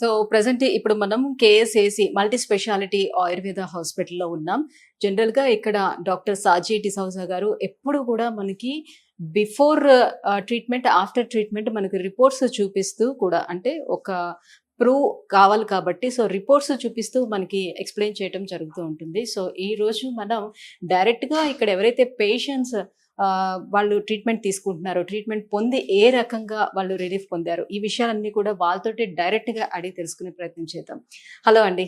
So present ఇప్పుడు మనం KSAC multi speciality Ayurveda హాస్పిటల్లో ఉన్నాం. జనరల్గా ఇక్కడ డాక్టర్ సాజీ డిసౌజా గారు ఎప్పుడు కూడా మనకి బిఫోర్ ట్రీట్మెంట్, ఆఫ్టర్ ట్రీట్మెంట్ మనకి రిపోర్ట్స్ చూపిస్తూ కూడా, అంటే ఒక ప్రూవ్ కావాలి కాబట్టి సో రిపోర్ట్స్ చూపిస్తూ మనకి ఎక్స్ప్లెయిన్ చేయడం జరుగుతూ ఉంటుంది. సో ఈ రోజు మనం డైరెక్ట్గా ఇక్కడ ఎవరైతే పేషెంట్స్ వాళ్ళు ట్రీట్మెంట్ తీసుకుంటున్నారు, ట్రీట్మెంట్ పొంది ఏ రకంగా వాళ్ళు రిలీఫ్ పొందారు, ఈ విషయాలన్నీ కూడా వాళ్ళతోటి డైరెక్ట్గా అడిగి తెలుసుకునే ప్రయత్నం చేద్దాం. హలో అండి,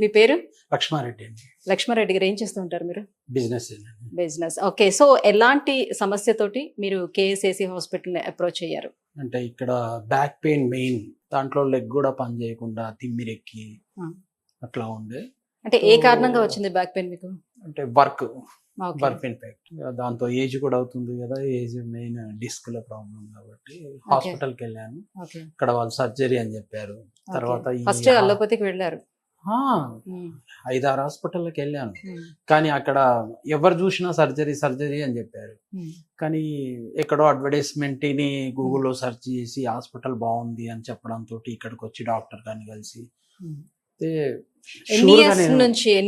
మీ పేరు? లక్ష్మారెడ్డి అండి. లక్ష్మారెడ్డి గారు ఏం చేస్తూ ఉంటారు మీరు? బిజినెస్. ఓకే, సో ఎలాంటి సమస్యతోటి మీరు కేఎస్ఏసి హాస్పిటల్ని అప్రోచ్ అయ్యారు? అంటే ఇక్కడ బ్యాక్ పెయిన్ మెయిన్, దాంట్లో లెగ్ కూడా పని చేయకుండా తిమ్మిరెక్కి అట్లా ఉండే. అంటే ఏ కారణంగా వచ్చింది బ్యాక్ పెయిన్ మీకు? అంటే వర్క్ ఇంపాక్ట్, దాంతో ఏజ్ కూడా అవుతుంది కదా, ఏజ్ మెయిన్ డిస్క్ లో ప్రాబ్లం కాబట్టి హాస్పిటల్కి వెళ్ళాను. ఇక్కడ వాళ్ళు సర్జరీ అని చెప్పారు. తర్వాత ఫస్ట్ అలోపతికి వెళ్ళారు? 5-6 హాస్పిటల్కి వెళ్ళాను, కానీ అక్కడ ఎవరు చూసినా సర్జరీ అని చెప్పారు. కానీ ఎక్కడో అడ్వర్టైజ్మెంట్ ని గూగుల్లో సెర్చ్ చేసి హాస్పిటల్ బాగుంది అని చెప్పడంతో ఇక్కడికి వచ్చి డాక్టర్ గారిని కలిసి ఎన్ని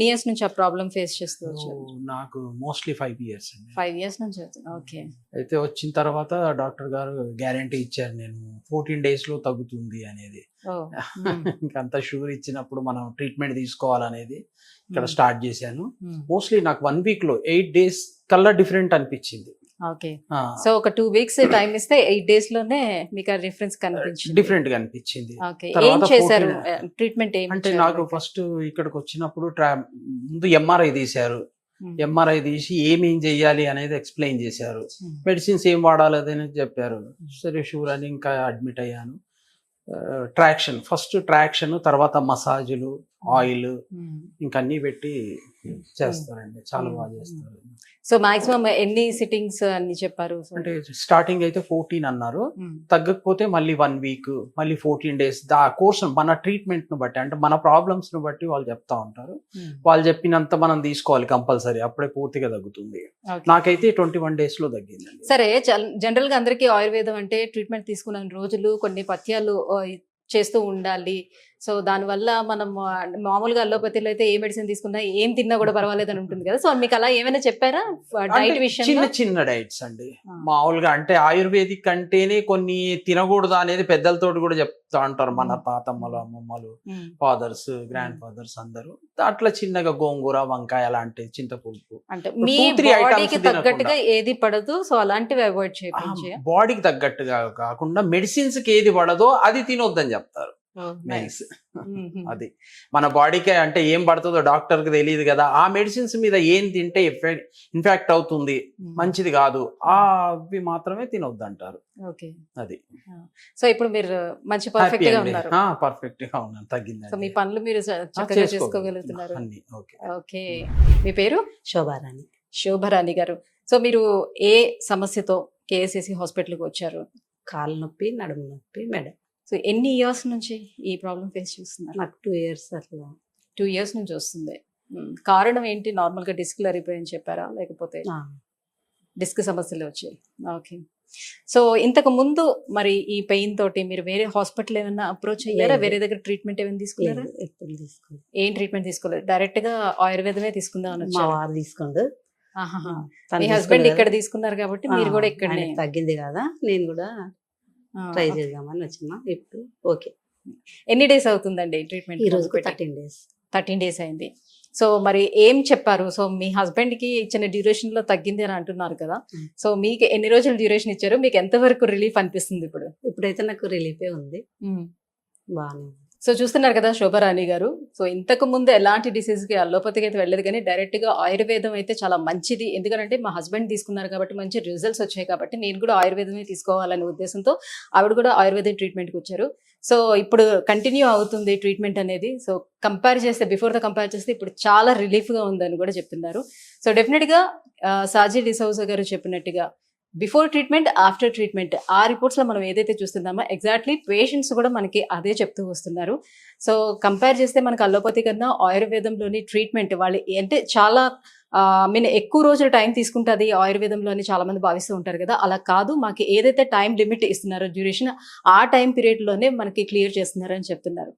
ఇయర్స్ నుంచి ఆ ప్రాబ్లం ఫేస్ చేస్తూ? నాకు మోస్ట్లీ 5 years. 5 years నుంచి. ఓకే. అయితే వచ్చిన తర్వాత డాక్టర్ గారు గ్యారంటీ ఇచ్చారు, నేను 14 days లో తగ్గుతుంది అనేది. ఇంకంతా షూర్ ఇచ్చినప్పుడు మనం ట్రీట్మెంట్ తీసుకోవాలనేది ఇక్కడ స్టార్ట్ చేశాను. మోస్ట్లీ నాకు 1 week లో 8 days కల్లా డిఫరెంట్ అనిపించింది. ఓకే, సో ఒక 2 weeks టైం ఇస్తే 8 days లోనే మీకు ఆ డిఫరెన్స్ కనిపించింది, డిఫరెంట్ గా అనిపించింది. ఓకే, ఏం చేశారు ట్రీట్మెంట్? అంటే నాకు ఫస్ట్ ఇక్కడికి వచ్చినప్పుడు ముందు ఎంఆర్ఐ తీశారు. ఎంఆర్ఐ తీసి ఏమేం చెయ్యాలి అనేది ఎక్స్ప్లెయిన్ చేశారు. మెడిసిన్స్ ఏం వాడాలి అనేది చెప్పారు. సరే షూర్ అని ఇంకా అడ్మిట్ అయ్యాను. ఫస్ట్ ట్రాక్షన్, తర్వాత మసాజులు, ఆయిల్ ఇంకా అన్ని పెట్టి చేస్తారండి, చాలా బాగా చేస్తారు. సో మాక్సిమం ఎన్ని సిట్టింగ్స్ అని చెప్పారు? అంటే స్టార్టింగ్ అయితే 14 అన్నారు, తగ్గకపోతే మళ్ళీ 1 week, మళ్ళీ 14 days. ఆ కోర్స్ మన ట్రీట్మెంట్ ను బట్టి, అంటే మన ప్రాబ్లమ్స్ ను బట్టి వాళ్ళు చెప్తా ఉంటారు. వాళ్ళు చెప్పినంత మనం తీసుకోవాలి కంపల్సరీ, అప్పుడే పూర్తిగా తగ్గుతుంది. నాకైతే 21 days లో తగ్గిందండి. సరే, జనరల్ గా అందరికీ ఆయుర్వేదం అంటే ట్రీట్మెంట్ తీసుకున్న రోజులు కొన్ని పథ్యాలు చేస్తూ ఉండాలి. సో దానివల్ల మనం మామూలుగా అల్లోపతిలో అయితే ఏ మెడిసిన్ తీసుకున్నా ఏం తిన్నా కూడా పర్వాలేదు అని ఉంటుంది కదా. సో మీకు అలా ఏమైనా చెప్పారా డైట్ విషయం? చిన్న డైట్స్ అండి మామూలుగా. అంటే ఆయుర్వేదిక్ అంటేనే కొన్ని తినకూడదు అనేది పెద్దలతో కూడా చెప్తా ఉంటారు, మన తాతమ్మలు, అమ్మమ్మలు, ఫాదర్స్, గ్రాండ్ ఫాదర్స్ అందరూ. అట్లా చిన్నగా గోంగూర, వంకాయ అలాంటి, చింతపులుపు, అంటే మీ బాడీకి తగ్గట్టుగా ఏది పడదు, సో అలాంటివి అవాయిడ్ చేయాలి. బాడీకి తగ్గట్టుగా కాకుండా మెడిసిన్స్ కి ఏది పడదో అది తినొద్దని చెప్తారు. అది మన బాడీకే, అంటే ఏం పడుతుందో డాక్టర్ కి తెలియదు కదా. ఆ మెడిసిన్స్ మీద ఏం తింటే ఇన్ఫాక్ట్ అవుతుంది, మంచిది కాదు, అవి మాత్రమే తినొద్దు అంటారు. అది. సో ఇప్పుడు మీరు మంచి పర్ఫెక్ట్ గా ఉన్నారు? పర్ఫెక్ట్ గా ఉన్నాను, తగ్గింది. సో మీ పనులు మీరు చక్కగా చేసుకోగలుగుతున్నారు. ఓకే, మీ పేరు? శోభారాణి. శోభారాణి గారు, సో మీరు ఏ సమస్యతో కేఎస్ఏసి హాస్పిటల్కి వచ్చారు? కాలు నొప్పి, నడుము నొప్పి, మెడ. సో ఎన్ని ఇయర్స్ నుంచి ఈ ప్రాబ్లం ఫేస్ చేస్తున్నారు? నాకు 2 years అట్లా. 2 years నుంచి వస్తుంది. కారణం ఏంటి? నార్మల్గా డిస్క్ అరిగిపోయని చెప్పారా, లేకపోతే డిస్క్ సమస్యలు వచ్చాయి? ఓకే, సో ఇంతకు ముందు మరి ఈ పెయిన్ తోటి మీరు వేరే హాస్పిటల్ ఏమైనా అప్రోచ్ అయ్యారా? వేరే దగ్గర ట్రీట్మెంట్ ఏమైనా తీసుకున్నారా? ఏం ట్రీట్మెంట్ తీసుకోలేదు, డైరెక్ట్ గా ఆయుర్వేదమే తీసుకుందాం అని? మా వారు తీసుకోండు. మీ హస్బెండ్ ఇక్కడ తీసుకున్నారు కాబట్టి మీరు కూడా ఇక్కడ తగ్గింది కదా, నేను కూడా ట్రై చేద్దామని వచ్చినా. ఇప్పుడు ఓకే. ఎన్ని డేస్ అవుతుందండి ట్రీట్మెంట్? ఈ రోజు 13 days. 13 days అయింది. సో మరి ఏం చెప్పారు? సో మీ హస్బెండ్ కి ఇచ్చిన డ్యూరేషన్ లో తగ్గింది అని అంటున్నారు కదా, సో మీకు ఎన్ని రోజులు డ్యూరేషన్ ఇచ్చారు? మీకు ఎంత వరకు రిలీఫ్ అనిపిస్తుంది ఇప్పుడు? ఇప్పుడైతే నాకు రిలీఫే ఉంది, బాగానే. సో చూస్తున్నారు కదా శోభారాణి గారు, సో ఇంతకు ముందు ఎలాంటి డిసీజ్కి అల్లోపతికి అయితే వెళ్ళలేదు, కానీ డైరెక్ట్గా ఆయుర్వేదం అయితే చాలా మంచిది. ఎందుకంటే మా హస్బెండ్ తీసుకున్నారు కాబట్టి మంచి రిజల్ట్స్ వచ్చాయి కాబట్టి నేను కూడా ఆయుర్వేదమే తీసుకోవాలనే ఉద్దేశంతో ఆవిడ కూడా ఆయుర్వేద ట్రీట్మెంట్కి వచ్చారు. సో ఇప్పుడు కంటిన్యూ అవుతుంది ట్రీట్మెంట్ అనేది. సో కంపేర్ చేస్తే ఇప్పుడు చాలా రిలీఫ్గా ఉందని కూడా చెప్తున్నారు. సో డెఫినెట్గా సాజీ డిసౌజా గారు చెప్పినట్టుగా బిఫోర్ ట్రీట్మెంట్, ఆఫ్టర్ ట్రీట్మెంట్, ఆ రిపోర్ట్స్లో మనం ఏదైతే చూస్తున్నామో ఎగ్జాక్ట్లీ పేషెంట్స్ కూడా మనకి అదే చెప్తూ వస్తున్నారు. సో కంపేర్ చేస్తే మనకు అల్లోపతి కన్నా ఆయుర్వేదంలోని ట్రీట్మెంట్ వాళ్ళు అంటే చాలా మీన్ ఎక్కువ రోజులు టైం తీసుకుంటుంది ఆయుర్వేదంలో అని చాలా మంది భావిస్తూ ఉంటారు కదా, అలా కాదు, మాకు ఏదైతే టైం లిమిట్ ఇస్తున్నారో డ్యూరేషన్, ఆ టైం పీరియడ్ లోనే మనకి క్లియర్ చేస్తున్నారని చెప్తున్నారు.